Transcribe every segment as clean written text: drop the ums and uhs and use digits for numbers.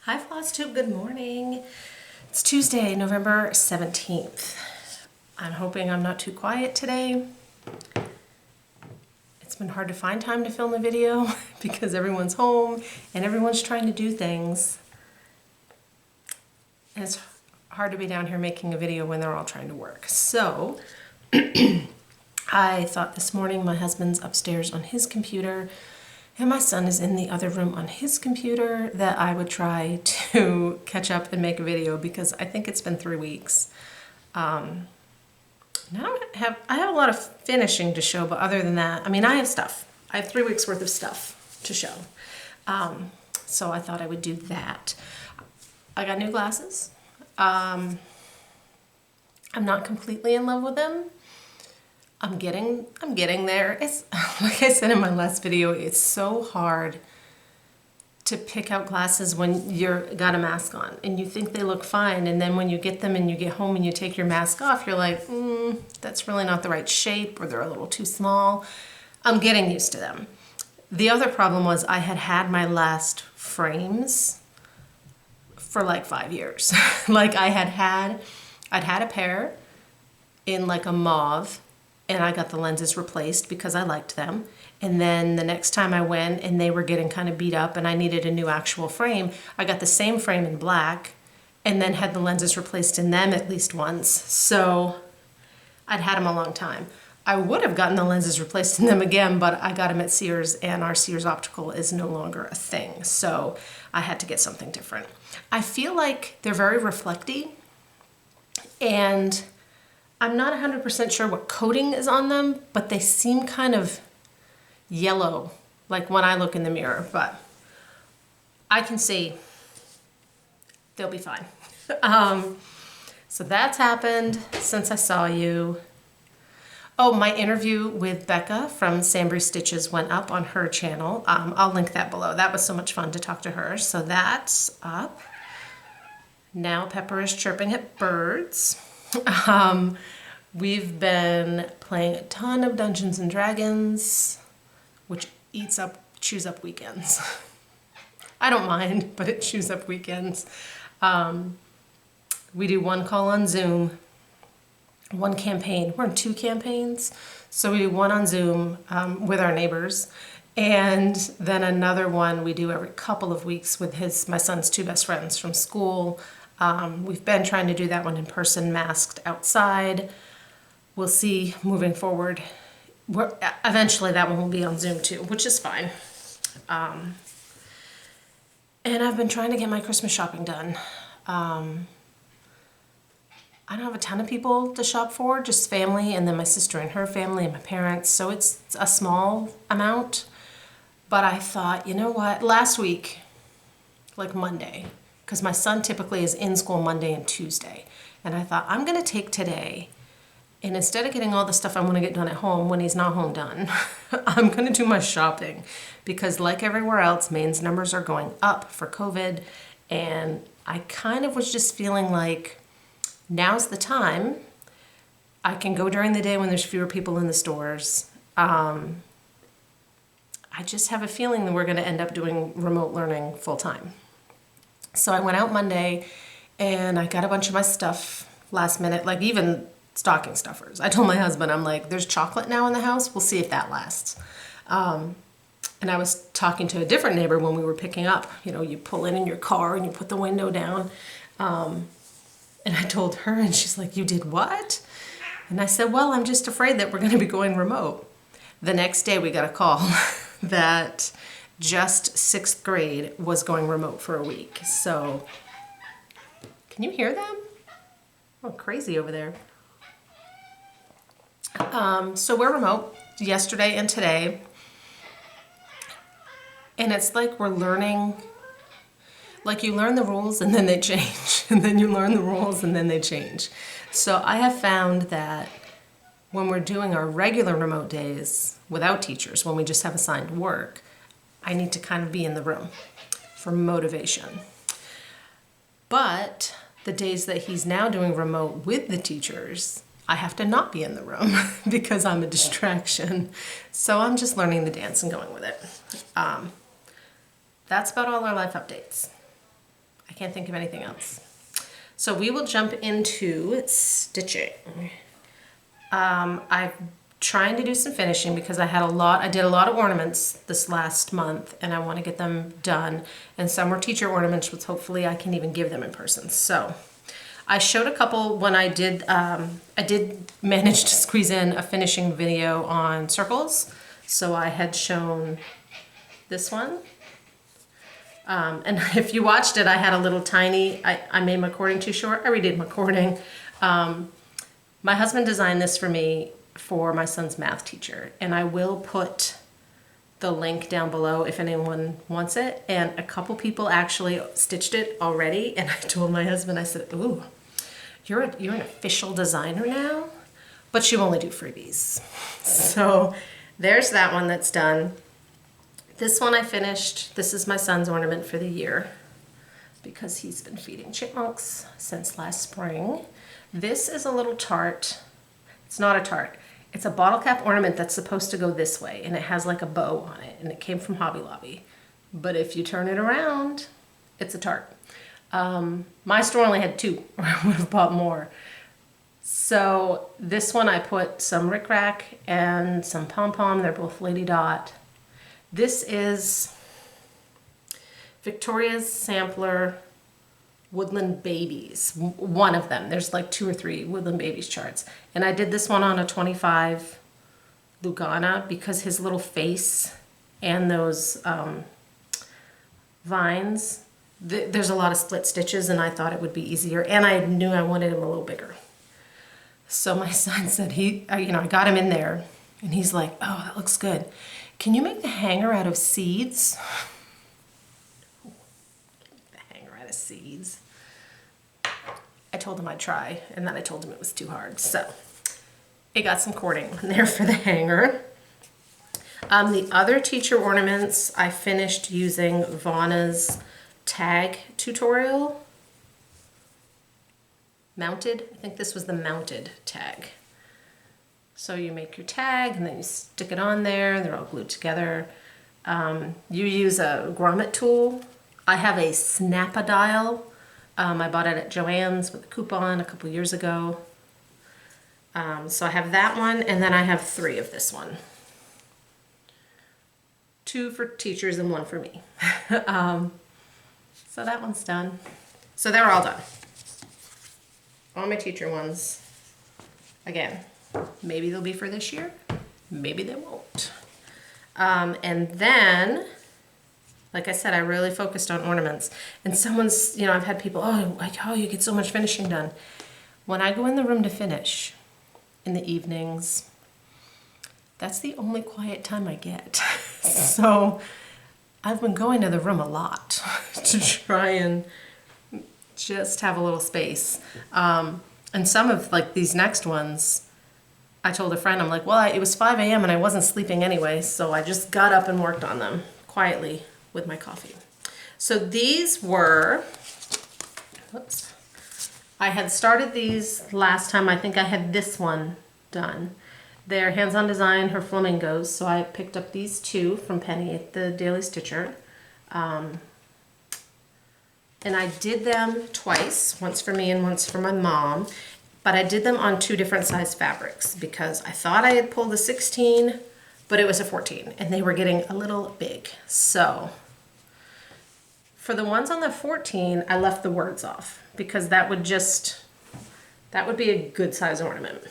Hi Flosstube, good morning. It's Tuesday, November 17th. I'm hoping I'm not too quiet today. It's been hard to find time to film a video because everyone's home and everyone's trying to do things. And it's hard to be down here making a video when they're all trying to work. So I thought this morning, my husband's upstairs on his computer and my son is in the other room on his computer, that I would try to catch up and make a video because I think it's been 3 weeks. And I have a lot of finishing to show, but other than that, I mean, I have stuff. I have 3 weeks worth of stuff to show. So I thought I would do that. I got new glasses. I'm not completely in love with them. I'm getting there. It's like I said in my last video, it's so hard to pick out glasses when you've got a mask on and you think they look fine, and then when you get them and you get home and you take your mask off, you're like, that's really not the right shape, or they're a little too small. I'm getting used to them. The other problem was I had my last frames for like 5 years. Like I'd had a pair in like a mauve, and I got the lenses replaced because I liked them. And then the next time I went and they were getting kind of beat up and I needed a new actual frame, I got the same frame in black and then had the lenses replaced in them at least once. So I'd had them a long time. I would have gotten the lenses replaced in them again, but I got them at Sears and our Sears optical is no longer a thing. So I had to get something different. I feel like they're very reflecty, and I'm not 100% sure what coating is on them, but they seem kind of yellow, like when I look in the mirror, but I can see they'll be fine. So that's happened since I saw you. Oh, my interview with Becca from Sambry Stitches went up on her channel. I'll link that below. That was so much fun to talk to her. So that's up. Now Pepper is chirping at birds. We've been playing a ton of Dungeons and Dragons, which chews up weekends. I don't mind, but it chews up weekends. We do one call on Zoom, one campaign. We're in 2 campaigns. So we do one on Zoom with our neighbors, and then another one we do every couple of weeks with my son's 2 best friends from school. We've been trying to do that one in person, masked outside. We'll see moving forward. Eventually that one will be on Zoom too, which is fine. And I've been trying to get my Christmas shopping done. I don't have a ton of people to shop for, just family, and then my sister and her family and my parents. So it's a small amount. But I thought, you know what, last week, like Monday, because my son typically is in school Monday and Tuesday. And I thought, I'm gonna take today, and instead of getting all the stuff I wanna get done at home when he's not home done, I'm gonna do my shopping. Because like everywhere else, Maine's numbers are going up for COVID. And I kind of was just feeling like, now's the time. I can go during the day when there's fewer people in the stores. I just have a feeling that we're gonna end up doing remote learning full time. So I went out Monday and I got a bunch of my stuff last minute, like even stocking stuffers. I told my husband, I'm like, there's chocolate now in the house. We'll see if that lasts. And I was talking to a different neighbor when we were picking up. You know, you pull in your car and you put the window down. And I told her, and she's like, you did what? And I said, well, I'm just afraid that we're going to be going remote. The next day we got a call that just 6th grade was going remote for a week. So, can you hear them? Oh, crazy over there. So we're remote yesterday and today. And it's like we're learning, like you learn the rules and then they change. And then you learn the rules and then they change. So I have found that when we're doing our regular remote days without teachers, when we just have assigned work, I need to kind of be in the room for motivation. But the days that he's now doing remote with the teachers, I have to not be in the room because I'm a distraction. So I'm just learning the dance and going with it. That's about all our life updates. I can't think of anything else. So we will jump into stitching. I'm trying to do some finishing because I did a lot of ornaments this last month and I want to get them done. And some were teacher ornaments, which hopefully I can even give them in person. So I showed a couple when I did manage to squeeze in a finishing video on circles. So I had shown this one. And if you watched it, I had a little tiny, I made my cording too short. I redid my cording. My husband designed this for me for my son's math teacher, and I will put the link down below if anyone wants it. And a couple people actually stitched it already, and I told my husband, I said, ooh, you're an official designer now, but you only do freebies. So there's that one that's done. This one I finished. This is my son's ornament for the year because he's been feeding chipmunks since last spring. This is a little tart. It's not a tart. It's a bottle cap ornament that's supposed to go this way, and it has like a bow on it, and it came from Hobby Lobby. But if you turn it around, it's a tart. My store only had 2, or I would have bought more. So this one I put some rickrack and some pom-pom. They're both Lady Dot. This is Victoria's Sampler Woodland Babies, one of them. There's like 2 or 3 Woodland Babies charts. And I did this one on a 25 Lugana because his little face and those vines, there's a lot of split stitches, and I thought it would be easier. And I knew I wanted him a little bigger. So my son said, I got him in there, and he's like, oh, that looks good. Can you make the hanger out of seeds? The hanger out of seeds. I told him I'd try, and then I told him it was too hard. So it got some cording in there for the hanger. The other teacher ornaments I finished using Vanna's tag tutorial. Mounted, I think this was the mounted tag. So you make your tag and then you stick it on there, they're all glued together. You use a grommet tool. I have a Snap-A-Dial. I bought it at Joann's with a coupon a couple years ago. So I have that one, and then I have 3 of this one. 2 for teachers and 1 for me. So that one's done. So they're all done. All my teacher ones. Again, maybe they'll be for this year, maybe they won't. And then, like I said, I really focused on ornaments. And someone's, I've had people, oh, you get so much finishing done. When I go in the room to finish in the evenings, that's the only quiet time I get. So I've been going to the room a lot to try and just have a little space. And some of these next ones, I told a friend, I'm like, well, it was 5 a.m. and I wasn't sleeping anyway, so I just got up and worked on them quietly with my coffee. So these were, whoops, I had started these last time. I think I had this one done. They're hands-on design, her flamingos, so I picked up these 2 from Penny at the Daily Stitcher. And I did them twice, once for me and once for my mom, but I did them on 2 different size fabrics because I thought I had pulled a 16, but it was a 14, and they were getting a little big. So for the ones on the 14, I left the words off because that would be a good size ornament.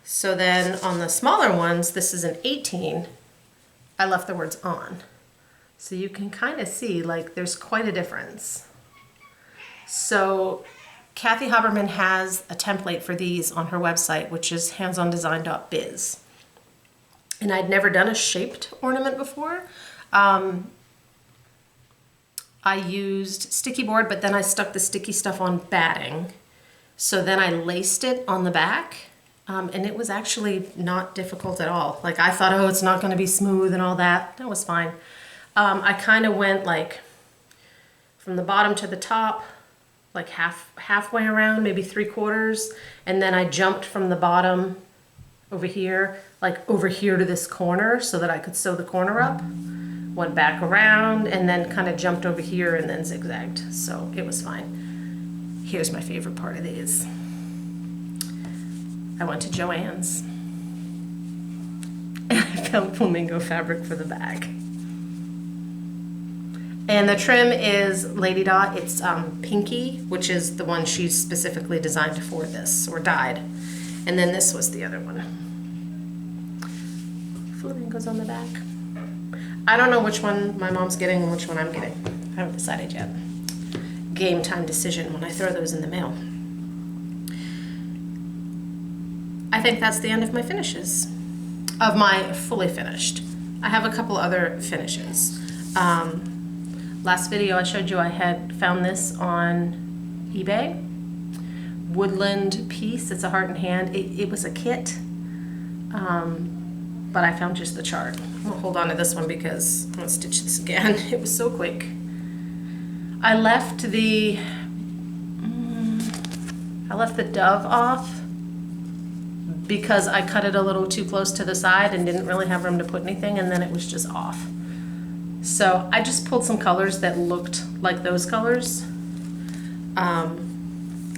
So then on the smaller ones, this is an 18, I left the words on. So you can kind of see there's quite a difference. So Kathy Haberman has a template for these on her website, which is handsondesign.biz. And I'd never done a shaped ornament before. I used sticky board, but then I stuck the sticky stuff on batting. So then I laced it on the back. And it was actually not difficult at all. I thought, oh, it's not going to be smooth and all that. That was fine. I kind of went from the bottom to the top, halfway around, maybe 3/4, and then I jumped from the bottom over here, over here to this corner so that I could sew the corner up went back around, and then kind of jumped over here and then zigzagged. So it was fine. Here's my favorite part of these. I went to Joann's and I found flamingo fabric for the bag. And the trim is Lady Dot. It's Pinky, which is the one she specifically designed for this, or dyed. And then this was the other one. Flamingos on the back. I don't know which one my mom's getting and which one I'm getting. I haven't decided yet. Game time decision when I throw those in the mail. I think that's the end of my finishes. Of my fully finished. I have a couple other finishes. Last video I showed you I had found this on eBay. Woodland piece, it's a heart and hand. It was a kit, but I found just the chart. I'm gonna ove on to this one because I'm gonna stitch this again. It was so quick. I left the dove off because I cut it a little too close to the side and didn't really have room to put anything, and then it was just off. So I just pulled some colors that looked like those colors.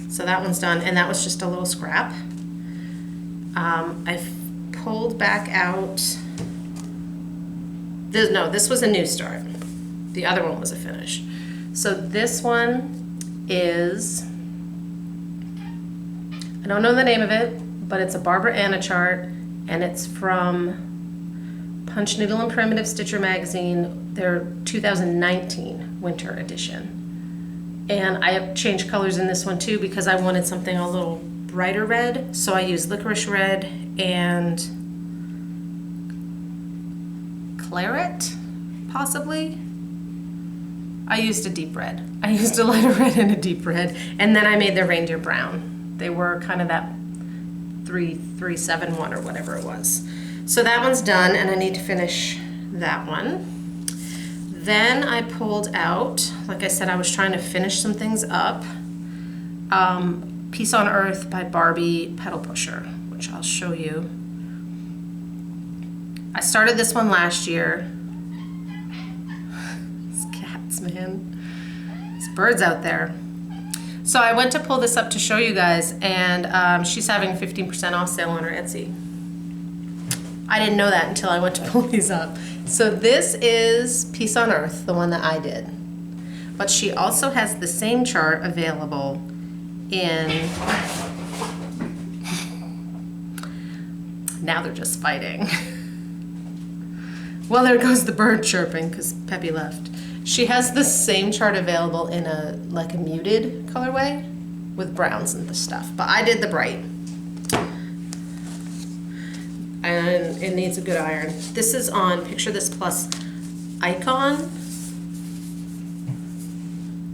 So that one's done, and that was just a little scrap. I've pulled back out, this was a new start. The other one was a finish. So this one is, I don't know the name of it, but it's a Barbara Anna chart, and it's from Punch Needle and Primitive Stitcher magazine, their 2019 winter edition. And I have changed colors in this one too because I wanted something a little brighter red, so I used licorice red and claret, possibly. I used a deep red. I used a lighter red and a deep red, and then I made the reindeer brown. They were kind of that 371 or whatever it was. So that one's done, and I need to finish that one. Then I pulled out, like I said, I was trying to finish some things up. Peace on Earth by Barbie Pedal Pusher, which I'll show you. I started this one last year. These cats, man. There's birds out there. So I went to pull this up to show you guys, and she's having 15% off sale on her Etsy. I didn't know that until I went to pull these up. So this is Peace on Earth, the one that I did. But she also has the same chart available in... Now they're just fighting. Well, there goes the bird chirping because Peppy left. She has the same chart available in a like a muted colorway with browns and the stuff. But I did the bright. And it needs a good iron. This is on Picture This Plus Icon.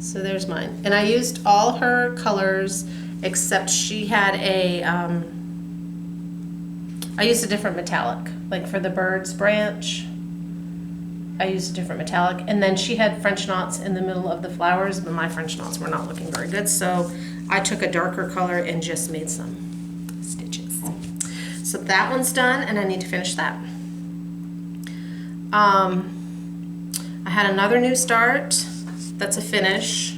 So there's mine. And I used all her colors except she had a, I used a different metallic. Like for the bird's branch, I used a different metallic. And then she had French knots in the middle of the flowers, but my French knots were not looking very good. So I took a darker color and just made some stitches. So that one's done, and I need to finish that. I had another new start that's a finish,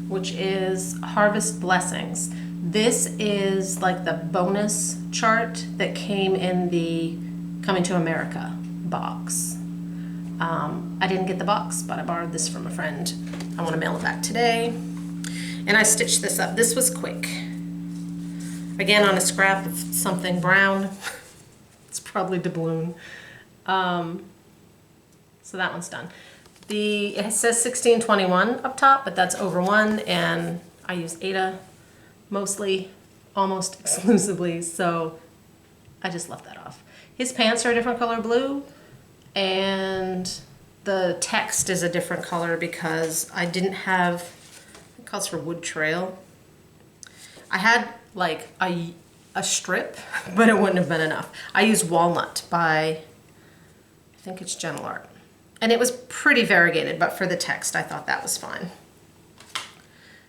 which is Harvest Blessings. This is like the bonus chart that came in the Coming to America box. I didn't get the box, but I borrowed this from a friend. I want to mail it back today. And I stitched this up. This was quick. Again, on a scrap of something brown. It's probably doubloon. So that one's done. It says 1621 up top, but that's over 1, and I use Ada mostly, almost exclusively, so I just left that off. His pants are a different color blue, and the text is a different color because I didn't have, it calls for Wood Trail. I had like a strip, but it wouldn't have been enough. I used Walnut by, I think it's Gentle Art. And it was pretty variegated, but for the text, I thought that was fine.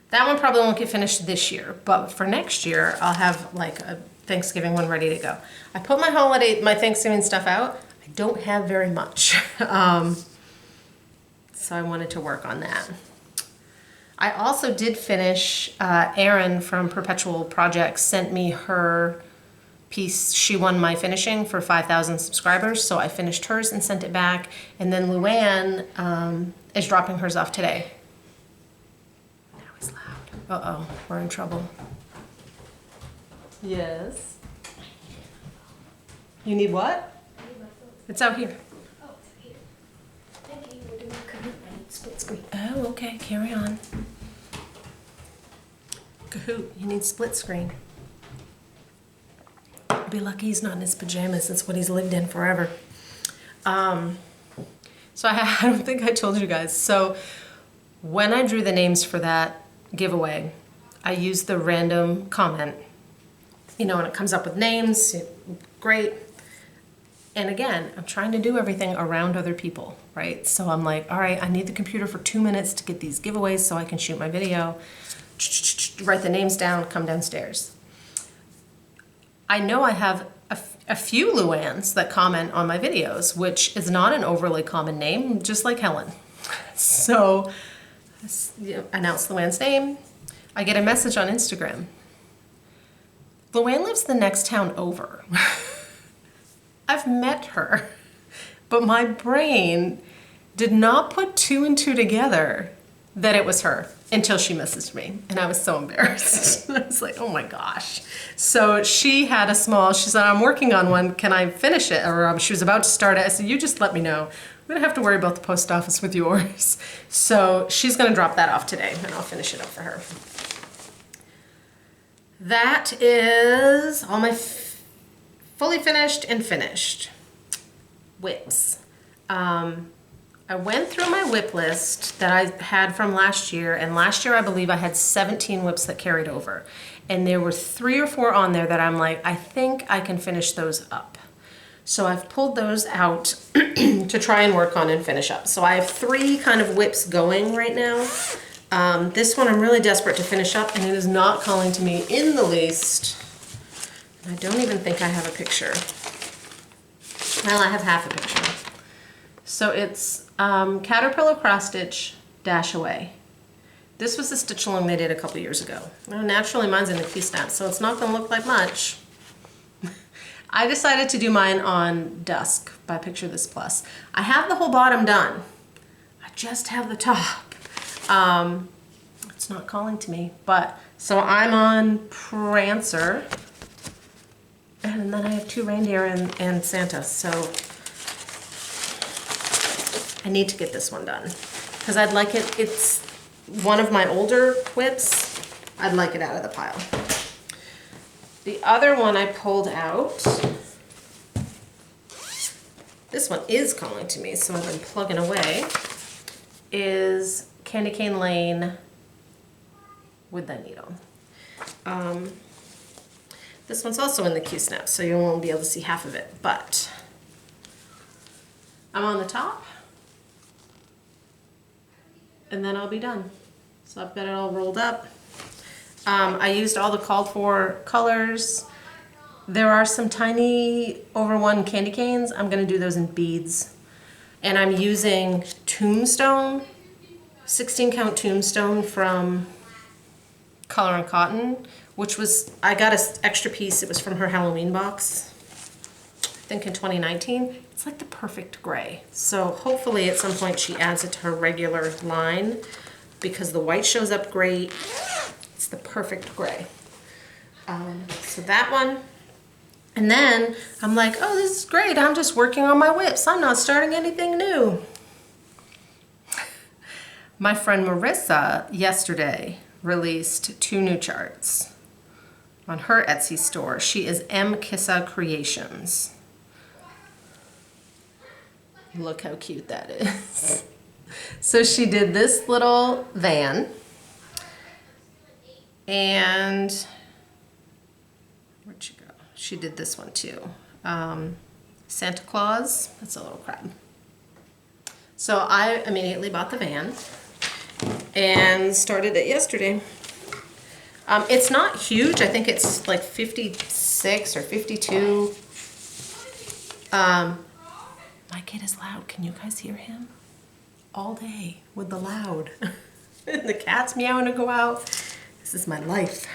That one probably won't get finished this year, but for next year, I'll have like a Thanksgiving one ready to go. I put my Thanksgiving stuff out. I don't have very much. So I wanted to work on that. I also did finish, Erin from Perpetual Projects sent me her piece. She won my finishing for 5,000 subscribers, so I finished hers and sent it back. And then Luann is dropping hers off today. Now he's loud. Uh-oh, we're in trouble. Yes. You need what? I need my phone. It's out here. Oh, it's here. Thank you. We're doing Kahoot. I need split screen. Oh, okay, carry on. Kahoot, you need split screen. Be lucky he's not in his pajamas. That's what he's lived in forever. So I don't think I told you guys. So when I drew the names for that giveaway, I used the random comment. You know, and it comes up with names, great. And again, I'm trying to do everything around other people, right? So I'm like, all right, I need the computer for 2 minutes to get these giveaways so I can shoot my video. Write the names down, come downstairs. I know I have a few Luanns that comment on my videos, which is not an overly common name, just like Helen. So announce Luann's name. I get a message on Instagram. Luann lives the next town over. I've met her, but my brain did not put 2 and 2 together that it was her until she messaged me, and I was so embarrassed. I was like, oh my gosh. So she had a small, she said, I'm working on one, can I finish it? Or she was about to start it. I said, you just let me know. We don't have to worry about the post office with yours. So she's gonna drop that off today, and I'll finish it up for her. That is all my fully finished and finished whips. I went through my whip list that I had from last year, and last year I believe I had 17 whips that carried over. And there were 3 or 4 on there that I'm like, I think I can finish those up. So I've pulled those out to try and work on and finish up. So I have 3 kind of whips going right now. This one I'm really desperate to finish up, and it is not calling to me in the least. I don't even think I have a picture. Well, I have half a picture. So it's Caterpillar Cross Stitch Dash Away. This was the stitch along they did a couple years ago. Well, naturally mine's in the key snap, so it's not gonna look like much. I decided to do mine on Dusk by Picture This Plus. I have the whole bottom done. I just have the top. It's not calling to me, but so I'm on Prancer, and then I have 2 reindeer and Santa, so I need to get this one done because I'd like it. It's one of my older whips. I'd like it out of the pile. The other one I pulled out, this one is calling to me, so I've been plugging away, is Candy Cane Lane Woodland needle. This one's also in the Q-snap, so you won't be able to see half of it, but I'm on the top, and then I'll be done. So I've got it all rolled up. I used all the called for colors. There are some tiny over 1 candy canes. I'm gonna do those in beads. And I'm using Tombstone, 16 count Tombstone from Color and Cotton, which was, I got an extra piece. It was from her Halloween box, I think in 2019. It's like the perfect gray. So hopefully at some point she adds it to her regular line because the white shows up great. It's the perfect gray. So that one. And then I'm like, oh, this is great. I'm just working on my whips. I'm not starting anything new. My friend Marissa yesterday released 2 new charts on her Etsy store. She is M. Kissa Creations. Look how cute that is. So she did this little van, and where'd she go? She did this one too. Santa Claus, that's a little crab. So I immediately bought the van and started it yesterday. It's not huge. I think it's like 56 or 52. My kid is loud. Can you guys hear him? all day with the loud. And the cat's meowing to go out. This is my life.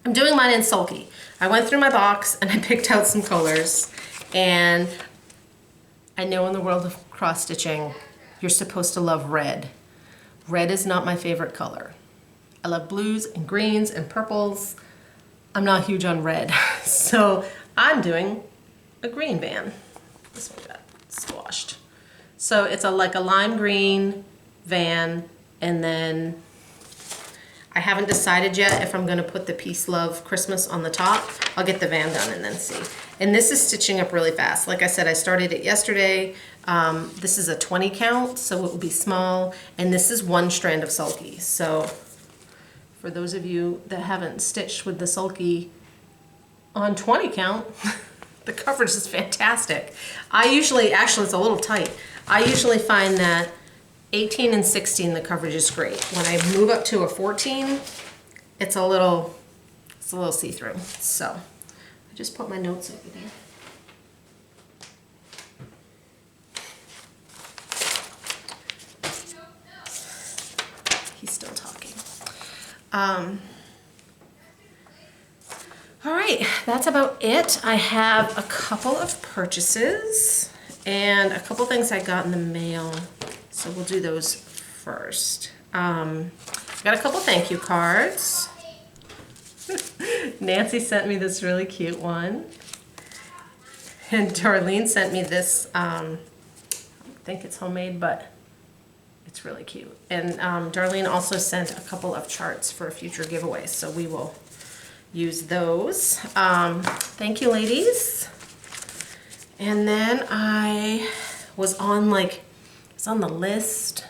I'm doing mine in sulky. I went through my box and I picked out some colors, and I know in the world of cross stitching, you're supposed to love red. Red is not my favorite color. I love blues and greens and purples. I'm not huge on red. So I'm doing a green van. This one got squashed. So it's like a lime green van, and then I haven't decided yet if I'm gonna put the Peace Love Christmas on the top. I'll get the van done and then see. And this is stitching up really fast. Like I said, I started it yesterday. This is a 20 count, so it will be small. And this is one strand of sulky. So for those of you that haven't stitched with the sulky on 20 count, the coverage is fantastic. Actually it's a little tight. I usually find that 18 and 16, the coverage is great. When I move up to a 14, it's a little see-through. So I just put my notes over there. He's still talking. All right, that's about it. I have a couple of purchases and a couple things I got in the mail. So we'll do those first. I got a couple thank you cards. Nancy sent me this really cute one. And Darlene sent me this, I think it's homemade, but it's really cute. And Darlene also sent a couple of charts for future giveaways, so we will use those. Thank you, ladies. And then I was on the list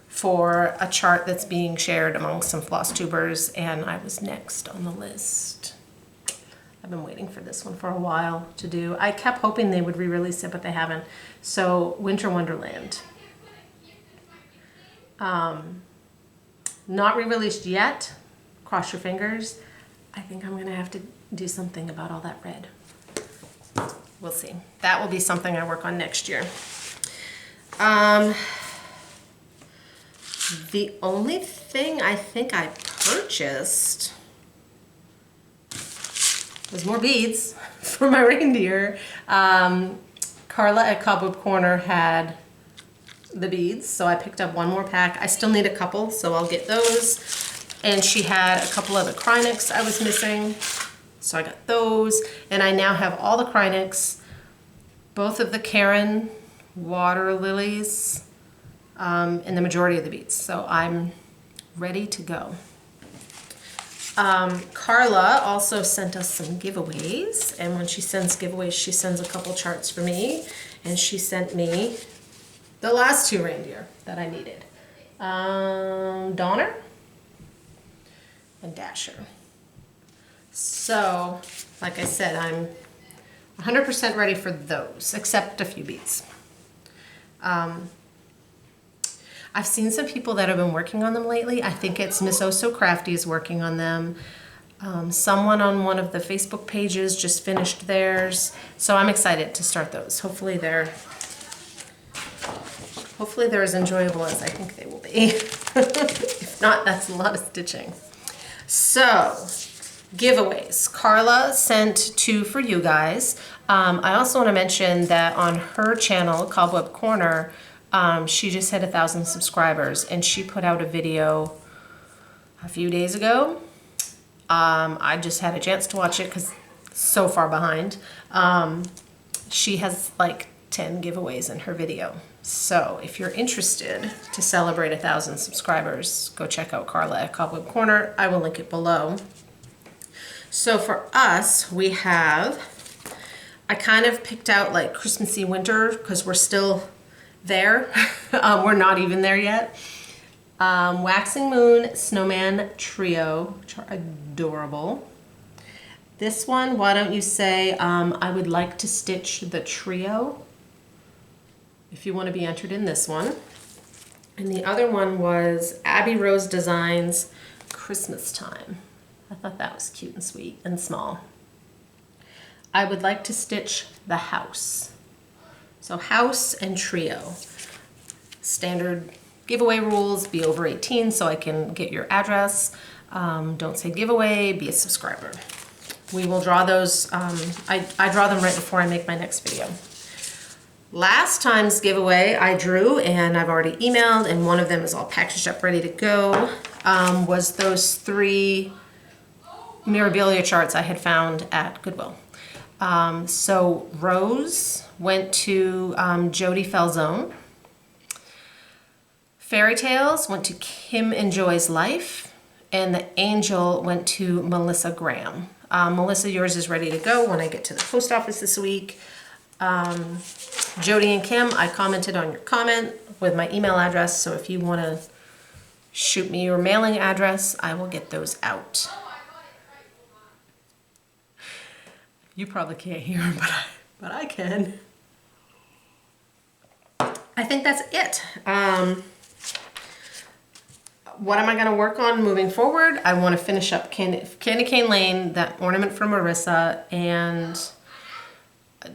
for a chart that's being shared among some floss tubers, and I was next on the list. I've been waiting for this one for a while to do. I kept hoping they would re-release it, but they haven't. So Winter Wonderland. Not re-released yet. Cross your fingers. I think I'm gonna have to do something about all that red. We'll see. That will be something I work on next year. The only thing I think I purchased was more beads for my reindeer. Carla at Cobweb Corner had the beads, so I picked up one more pack. I still need a couple, so I'll get those. And she had a couple of the Krynics I was missing, so I got those. And I now have all the Krynics, both of the Karen water lilies, and the majority of the beads. So I'm ready to go. Carla also sent us some giveaways, and when she sends giveaways, she sends a couple charts for me, and she sent me the last two reindeer that I needed. Donner and Dasher. So, like I said, I'm 100% ready for those, except a few beads. I've seen some people that have been working on them lately. I think it's Miss Oh So Crafty is working on them. Someone on one of the Facebook pages just finished theirs. So I'm excited to start those. Hopefully they're as enjoyable as I think they will be. If not, that's a lot of stitching. So, giveaways. Carla sent 2 for you guys. I also want to mention that on her channel, Cobweb Corner, she just hit 1,000 subscribers, and she put out a video a few days ago. I just had a chance to watch it because it's so far behind. She has like 10 giveaways in her video. So if you're interested to celebrate 1,000 subscribers, go check out Carla at Cobweb Corner. I will link it below. So for us, we have, I kind of picked out like Christmassy winter because we're still there. We're not even there yet. Waxing Moon Snowman Trio, which are adorable. This one, why don't you say, I would like to stitch the trio, if you want to be entered in this one. And the other one was Abby Rose Designs Christmas Time. I thought that was cute and sweet and small. I would like to stitch the house. So house and trio. Standard giveaway rules: be over 18 so I can get your address. Don't say giveaway, be a subscriber. We will draw those, I draw them right before I make my next video. Last time's giveaway I drew, and I've already emailed, and one of them is all packaged up ready to go, was those 3 Mirabilia charts I had found at Goodwill. So Rose went to Jody Falzone. Fairy Tales went to Kim Enjoys Life, and the Angel went to Melissa Graham. Melissa, yours is ready to go when I get to the post office this week. Jody and Kim, I commented on your comment with my email address, so if you want to shoot me your mailing address, I will get those out. You probably can't hear them, but I can. I think that's it. What am I going to work on moving forward? I want to finish up Candy Cane Lane, that ornament for Marissa, and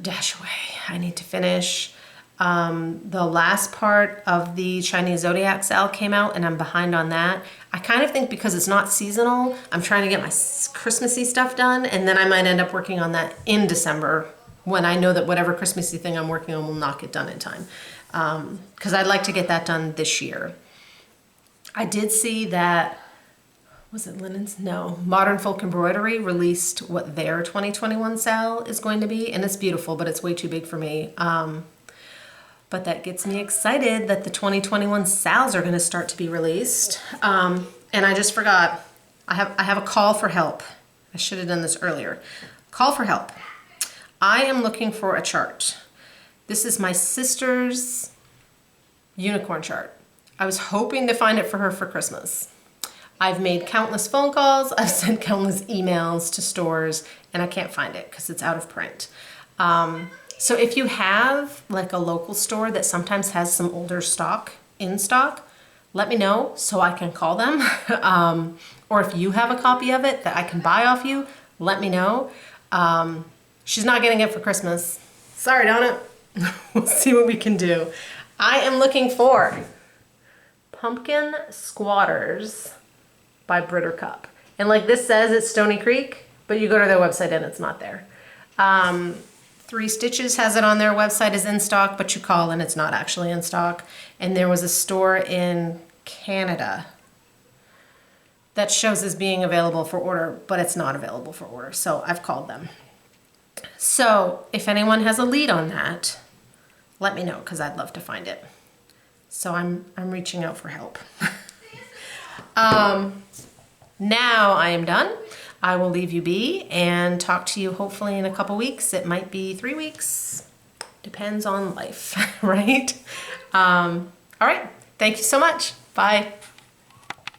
Dash Away. I need to finish. The last part of the Chinese Zodiac sale came out, and I'm behind on that. I kind of think because it's not seasonal, I'm trying to get my Christmassy stuff done, and then I might end up working on that in December when I know that whatever Christmassy thing I'm working on will not get done in time. Because I'd like to get that done this year. I did see that, was it Linens? No, Modern Folk Embroidery released what their 2021 sale is going to be, and it's beautiful, but it's way too big for me. But that gets me excited that the 2021 sales are going to start to be released. And I just forgot, I have a call for help. I should have done this earlier. Call for help. I am looking for a chart. This is my sister's unicorn chart. I was hoping to find it for her for Christmas. I've made countless phone calls, I've sent countless emails to stores, and I can't find it because it's out of print. So if you have like a local store that sometimes has some older stock in stock, let me know so I can call them. Or if you have a copy of it that I can buy off you, let me know. She's not getting it for Christmas. Sorry, Donna. We'll see what we can do. I am looking for Pumpkin Squatters by Britter Cup. And like this says, it's Stony Creek, but you go to their website and it's not there. 3 Stitches has it on their website as in stock, but you call and it's not actually in stock. And there was a store in Canada that shows as being available for order, but it's not available for order. So I've called them. So if anyone has a lead on that, let me know because I'd love to find it. So I'm reaching out for help. Now I am done. I will leave you be and talk to you hopefully in a couple weeks. It might be 3 weeks. Depends on life, right? All right. Thank you so much. Bye.